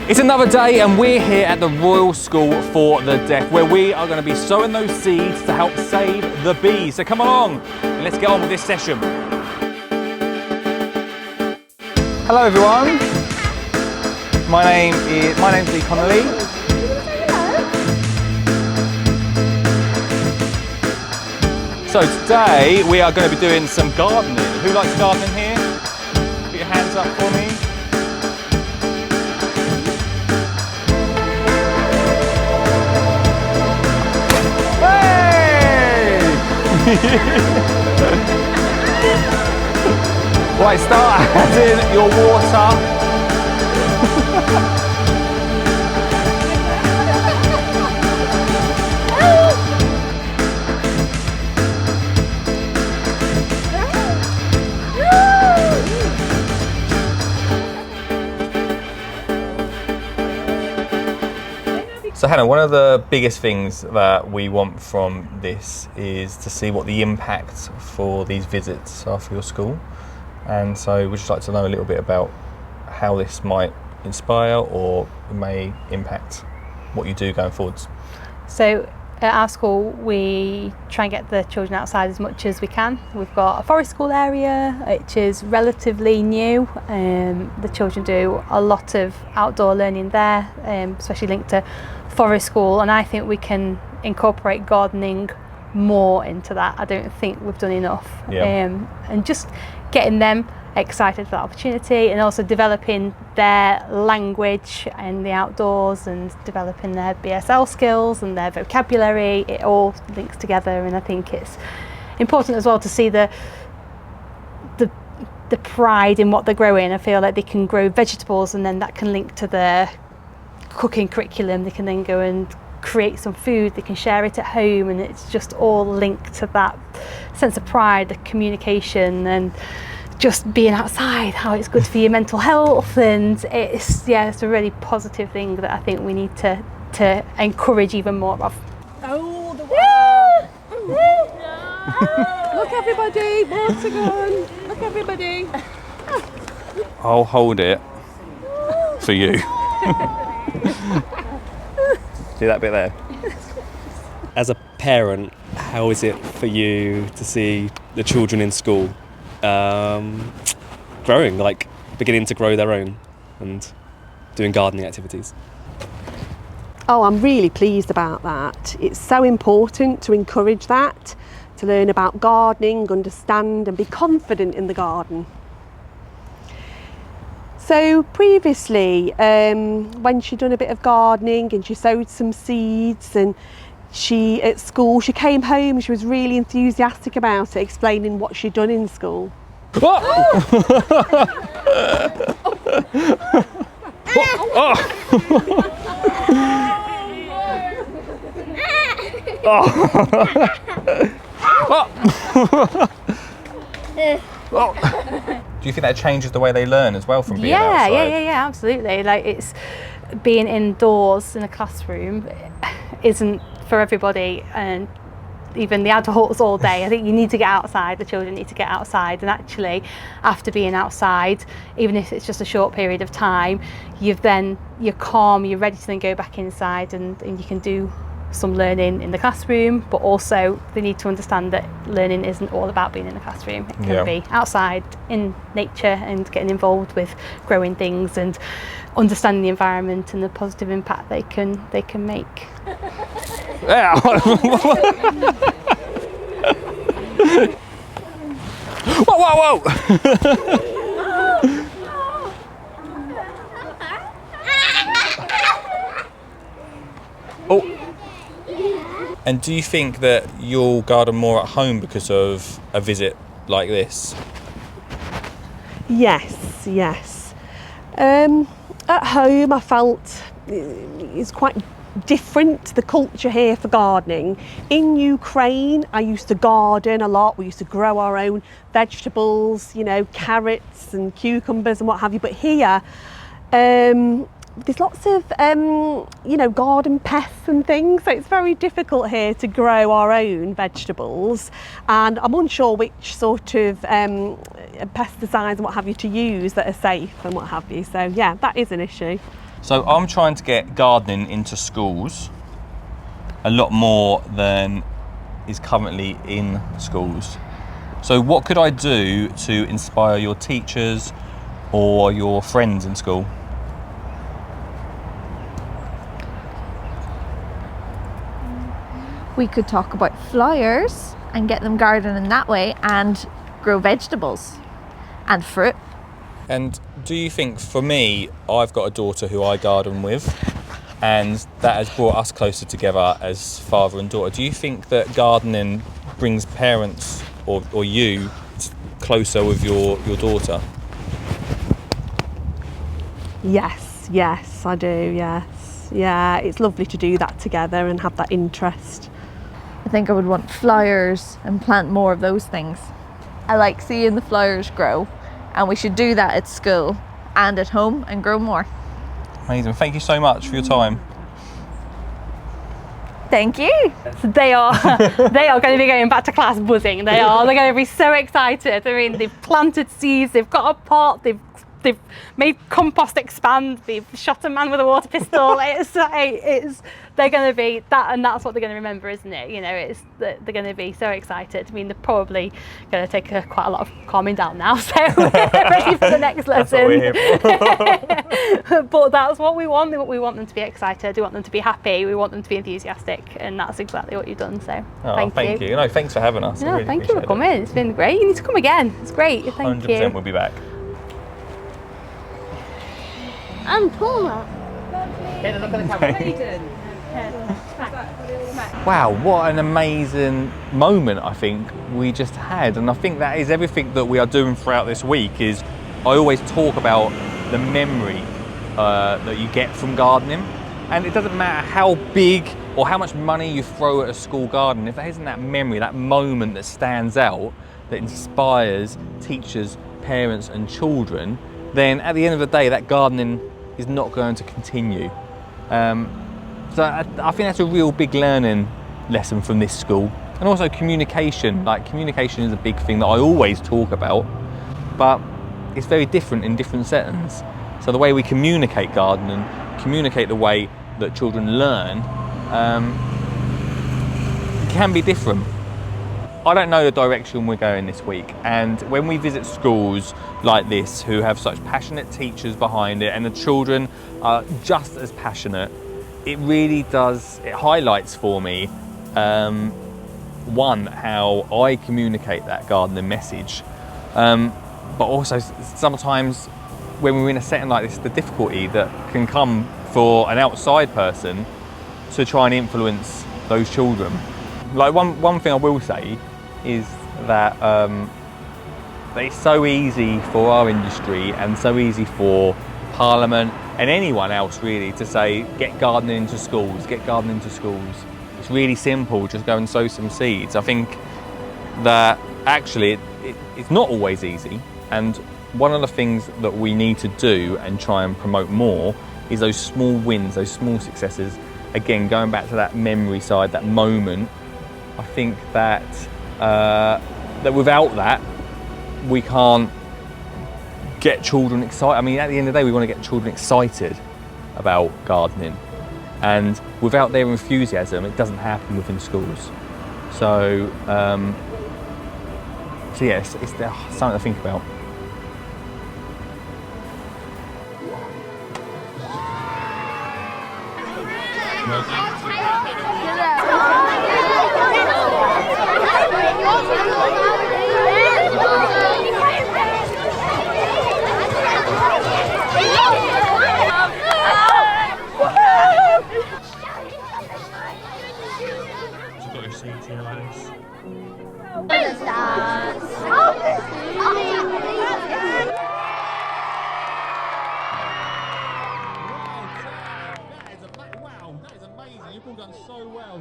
It's another day and we're here at the Royal School for the Deaf, where we are going to be sowing those seeds to help save the bees. So come along and let's get on with this session. Hello everyone. My name's Connelly. So today we are going to be doing some gardening. Who likes gardening here? Put your hands up for me. Right, start adding your water. So Hannah, one of the biggest things that we want from this is to see what the impact for these visits are for your school. And so we'd just like to know a little bit about how this might inspire or may impact what you do going forwards. So at our school we try and get the children outside as much as we can. We've got a forest school area which is relatively new. The children do a lot of outdoor learning there, especially linked to forest school, and I think we can incorporate gardening more into that. I don't think we've done enough. And just getting them excited for that opportunity, and also developing their language and the outdoors and developing their BSL skills and their vocabulary. It all links together, and I think it's important as well to see the pride in what they're growing. I feel like they can grow vegetables and then that can link to their cooking curriculum. They can then go and create some food, they can share it at home, and it's just all linked to that sense of pride, the communication, and just being outside, how it's good for your mental health. And it's a really positive thing that I think we need to encourage even more of. Oh, the wow! Look everybody, water gun! Look everybody! I'll hold it for you. Do that bit there. As a parent, how is it for you to see the children in school growing, like beginning to grow their own and doing gardening activities? Oh, I'm really pleased about that. It's so important to encourage that, to learn about gardening, understand and be confident in the garden. So previously, when she'd done a bit of gardening and she sowed some seeds, and at school, she came home and she was really enthusiastic about it, explaining what she'd done in school. Do you think that changes the way they learn as well from being outside? Yeah, absolutely. Like, it's being indoors in a classroom isn't for everybody, and even the adults all day. I think you need to get outside, the children need to get outside, and actually after being outside, even if it's just a short period of time, you're calm, you're ready to then go back inside, and you can do some learning in the classroom, but also they need to understand that learning isn't all about being in the classroom. It can be outside in nature and getting involved with growing things and understanding the environment and the positive impact they can make. Yeah. Whoa! Oh. And do you think that you'll garden more at home because of a visit like this? Yes. At home I felt it's quite different, the culture here for gardening. In Ukraine I used to garden a lot. We used to grow our own vegetables, carrots and cucumbers and what have you, but here there's lots of garden pests and things, so it's very difficult here to grow our own vegetables, and I'm unsure which sort of pesticides and what have you to use that are safe and what have you, so yeah, that is an issue. So I'm trying to get gardening into schools a lot more than is currently in schools. So what could I do to inspire your teachers or your friends in school? We could talk about flowers and get them gardening that way, and grow vegetables and fruit. And do you think, for me, I've got a daughter who I garden with, and that has brought us closer together as father and daughter. Do you think that gardening brings parents or you closer with your daughter? Yes, I do, yes. Yeah, it's lovely to do that together and have that interest. I think I would want flowers and plant more of those things. I like seeing the flowers grow, and we should do that at school and at home and grow more. Amazing. Thank you so much for your time. Thank you. So they are going to be going back to class buzzing. They're going to be so excited. I mean, they've planted seeds, they've got a pot, they've made compost expand, they've shot a man with a water pistol. They're going to be that, and that's what they're going to remember, isn't it? You know, they're going to be so excited. I mean, they're probably going to take quite a lot of calming down now, so we're ready for the next lesson. That's what we're here for. But that's what we want. We want them to be excited. We want them to be happy. We want them to be enthusiastic, and that's exactly what you've done. So thank you. No, thanks for having us. Yeah, thank you for coming. It's been great. You need to come again. It's great. Thank 100% you. we'll be back. I'm Paula. Wow, what an amazing moment I think we just had, and I think that is everything that we are doing throughout this week. Is I always talk about the memory that you get from gardening, and it doesn't matter how big or how much money you throw at a school garden, if there isn't that memory, that moment that stands out, that inspires teachers, parents and children, then at the end of the day that gardening is not going to continue. So I think that's a real big learning lesson from this school. And also communication. Like, communication is a big thing that I always talk about, but it's very different in different settings. So the way we communicate gardening, communicate the way that children learn, can be different. I don't know the direction we're going this week, and when we visit schools like this who have such passionate teachers behind it and the children are just as passionate, it really does, it highlights for me, one, how I communicate that gardening message, but also sometimes when we're in a setting like this, the difficulty that can come for an outside person to try and influence those children. Like one thing I will say is that it's so easy for our industry and so easy for Parliament and anyone else really to say, get gardening into schools, get gardening into schools. It's really simple, just go and sow some seeds. I think that actually it's not always easy, and one of the things that we need to do and try and promote more is those small wins, those small successes. Again, going back to that memory side, that moment, I think that that without that, we can't get children excited. I mean, at the end of the day, we want to get children excited about gardening, and without their enthusiasm, it doesn't happen within schools. So, yes, it's something to think about. Wow, that is amazing. You've all done so well.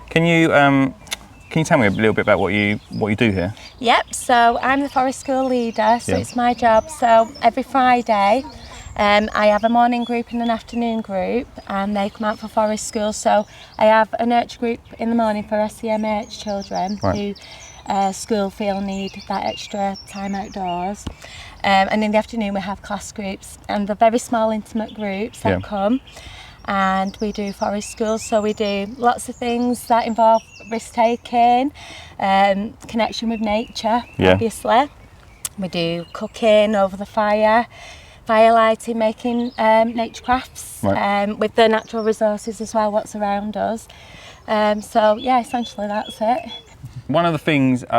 Can you tell me a little bit about what you do here? Yep, so I'm the forest school leader, so Yeah. it's my job. So every Friday I have a morning group and an afternoon group, and they come out for forest school. So I have a nurture group in the morning for SEMH children who school feel need that extra time outdoors. And in the afternoon we have class groups, and the very small intimate groups that come, and we do forest schools. So we do lots of things that involve risk taking, connection with nature, obviously. We do cooking over the fire, firelighting, making nature crafts with the natural resources as well, what's around us. So yeah, essentially that's it. One of the things that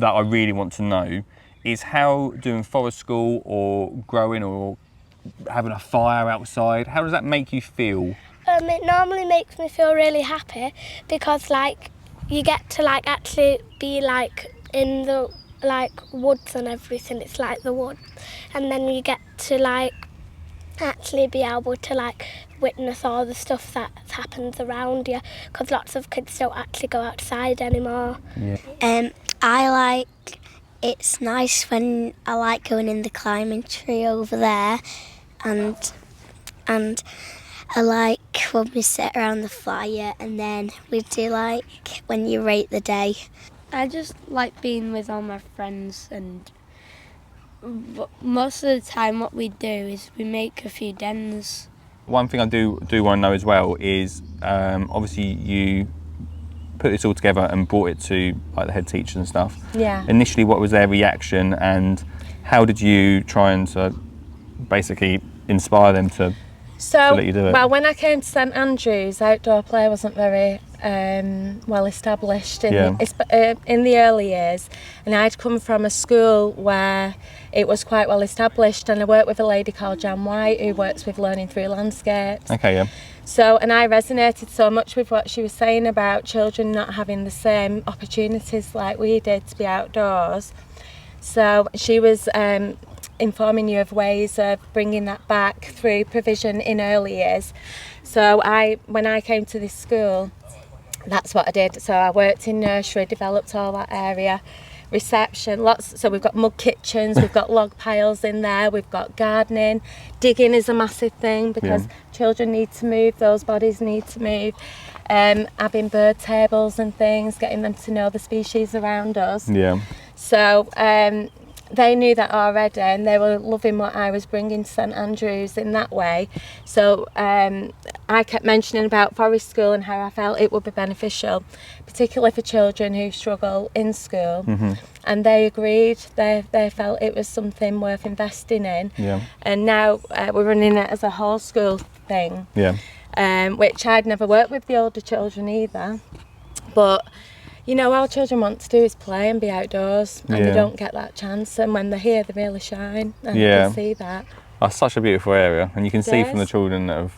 I really want to know is how doing forest school or growing or having a fire outside, how does that make you feel? It normally makes me feel really happy because like you get to like actually be like in the like woods and everything. It's like the woods, and then you get to like actually be able to like witness all the stuff that happens around you, because lots of kids don't actually go outside anymore. I like, it's nice when I like going in the climbing tree over there, and I like when we sit around the fire and then we do like when you rate the day. I just like being with all my friends, and most of the time what we do is we make a few dens. One thing I do want to know as well is obviously you put this all together and brought it to like the head teachers and stuff. Yeah. Initially, what was their reaction, and how did you try and basically inspire them to let you do it? Well, when I came to St Andrews, outdoor play wasn't very well established in the early years, and I'd come from a school where it was quite well established, and I worked with a lady called Jan White who works with learning through landscapes. Okay, yeah. So, and I resonated so much with what she was saying about children not having the same opportunities like we did to be outdoors. So she was informing you of ways of bringing that back through provision in early years. So when I came to this school, that's what I did. So I worked in nursery, developed all that area, reception, so we've got mud kitchens, we've got log piles in there, we've got gardening. Digging is a massive thing because children need to move, those bodies need to move. Having bird tables and things, getting them to know the species around us. Yeah. So they knew that already, and they were loving what I was bringing to St Andrews in that way. So I kept mentioning about forest school and how I felt it would be beneficial, particularly for children who struggle in school. And they agreed. They felt it was something worth investing in. Yeah. And now we're running it as a whole school thing. Yeah. Which I'd never worked with the older children either. But you know, all children want to do is play and be outdoors, and they don't get that chance, and when they're here they really shine, and you can see that. That's such a beautiful area, and you can see from the children that have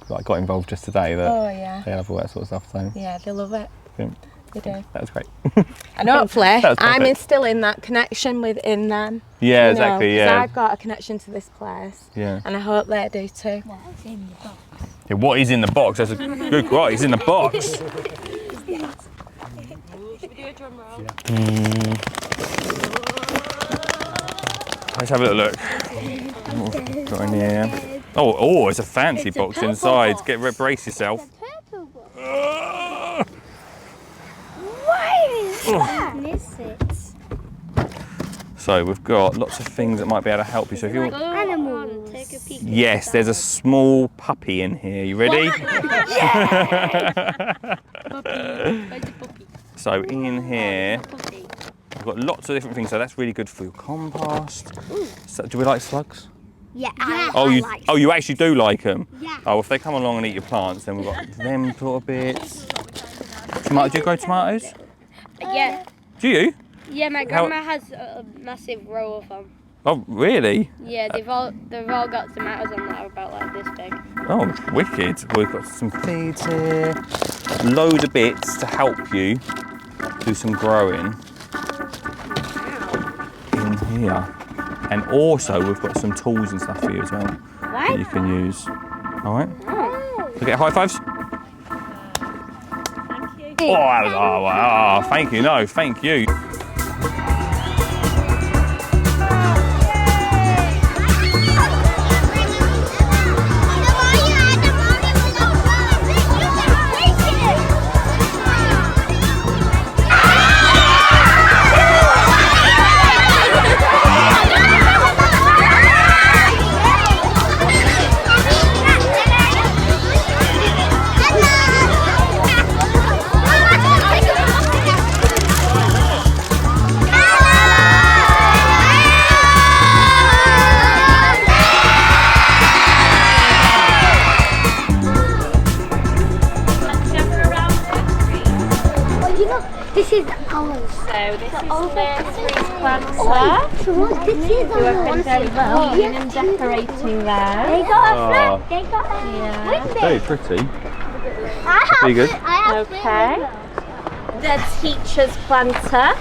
like got involved just today that they love all that sort of stuff. So yeah, they love it. Brilliant. They do. That was great. And hopefully I'm instilling that connection within them. Yeah, you exactly. know, 'cause Yeah. I've got a connection to this place. Yeah. And I hope they do too. What's in the box? Yeah, what is in the box? That's a good what is in the box. Let's have a little look. What have we got in here? Oh, it's a fancy box inside. Brace yourself. So we've got lots of things that might be able to help you. So if you want, Animals. Take a peek. yes, there's a small puppy in here. You ready? So in here, we've got lots of different things. So that's really good for your compost. So, do we like slugs? Yeah. You actually do like them? Yeah. Oh, if they come along and eat your plants, then we've got them sort of bits. Do you grow tomatoes? Yeah. Do you? Yeah, my grandma has a massive row of them. Oh, really? Yeah, they've all got tomatoes on that are about like this big. Oh, wicked. We've got some feeds here. Load of bits to help you do some growing in here. And also, we've got some tools and stuff for you as well that you can use. All right? So get high fives. Thank you. Oh, thank you. No, thank you. who have been very keen and decorating there. They got a flag. They got a Yeah. Very pretty. Pretty good. Okay. The teacher's planter,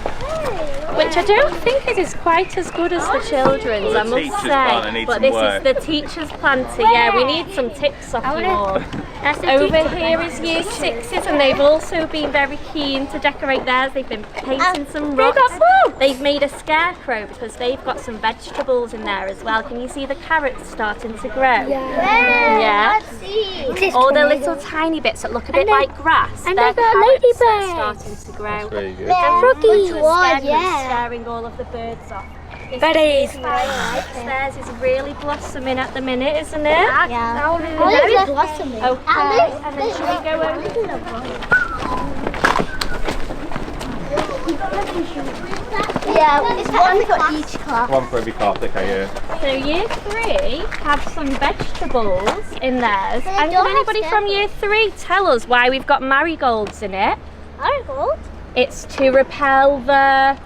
which I don't think is quite as good as the children's, I must say. But this is the teacher's planter. Yeah, we need some tips off you all. Over here is year sixes, and they've also been very keen to decorate theirs. They've been painting some rocks. They've made a scarecrow because they've got some vegetables in there as well. Can you see the carrots starting to grow? Yeah. All the little tiny bits that look a bit like grass. and they're they've got carrots that are ladybugs. starting to grow. Very good. Froggy The one, scarecrow's scaring all of the birds off. Buddies. Theirs is really blossoming at the minute, isn't it? Yeah. Very blossoming. Okay, and then should we go over? Yeah, it's one for each class. One for every class, okay, yeah. So year 3 have some vegetables in theirs. And can anybody from year 3 tell us why we've got marigolds in it? Marigold? It's to repel the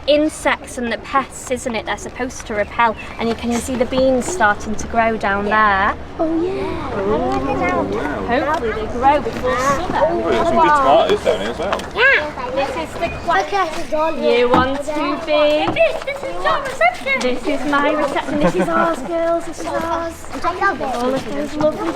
insects and the pests, isn't it? They're supposed to repel. And you can see the beans starting to grow down there. Oh yeah. Hopefully they grow before summer. There's some good tomatoes down here as well. This is the Okay, year 1 to be. This is your reception. This is my reception. This is ours, girls. This is ours. I love it. All of those lovely.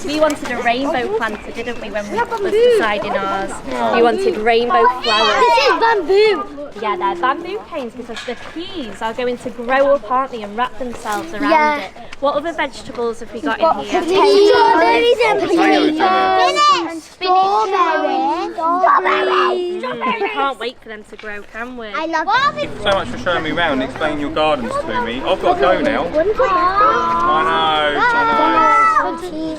We wanted a rainbow planter, didn't we, when we was deciding ours? We wanted rainbow flowers. This is bamboo. Yeah, they're bamboo canes because the peas are going to grow up, aren't they, and wrap themselves around it. What other vegetables have we got in here? Strawberries and Potatoes potatoes. Strawberries. We can't wait for them to grow, can we? I love it. So much for showing me around, explaining your gardens to me. I've got to go now. I know.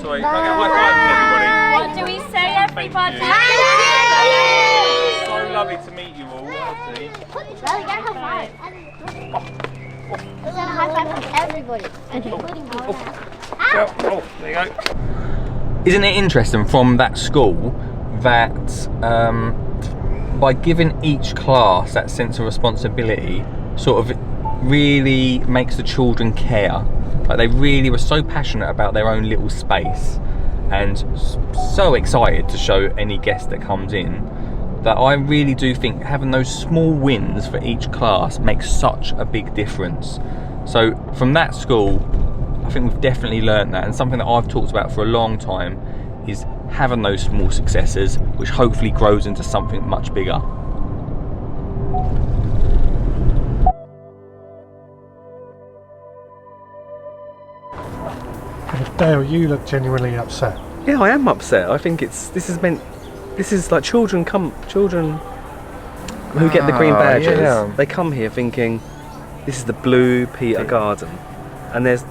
Sorry, can I get a high five from everybody? What do we say, everybody? So lovely to meet you all. Everybody, including me. Oh, there you go. Isn't it interesting from that school that by giving each class that sense of responsibility sort of really makes the children care. Like they really were so passionate about their own little space and so excited to show any guest that comes in that I really do think having those small wins for each class makes such a big difference. So from that school, I think we've definitely learned that, and something that I've talked about for a long time is having those small successes, which hopefully grows into something much bigger. Dale, you look genuinely upset. Yeah, I am upset. I think this is like children who get the green badges. Yeah. They come here thinking this is the Blue Peter Garden, and there's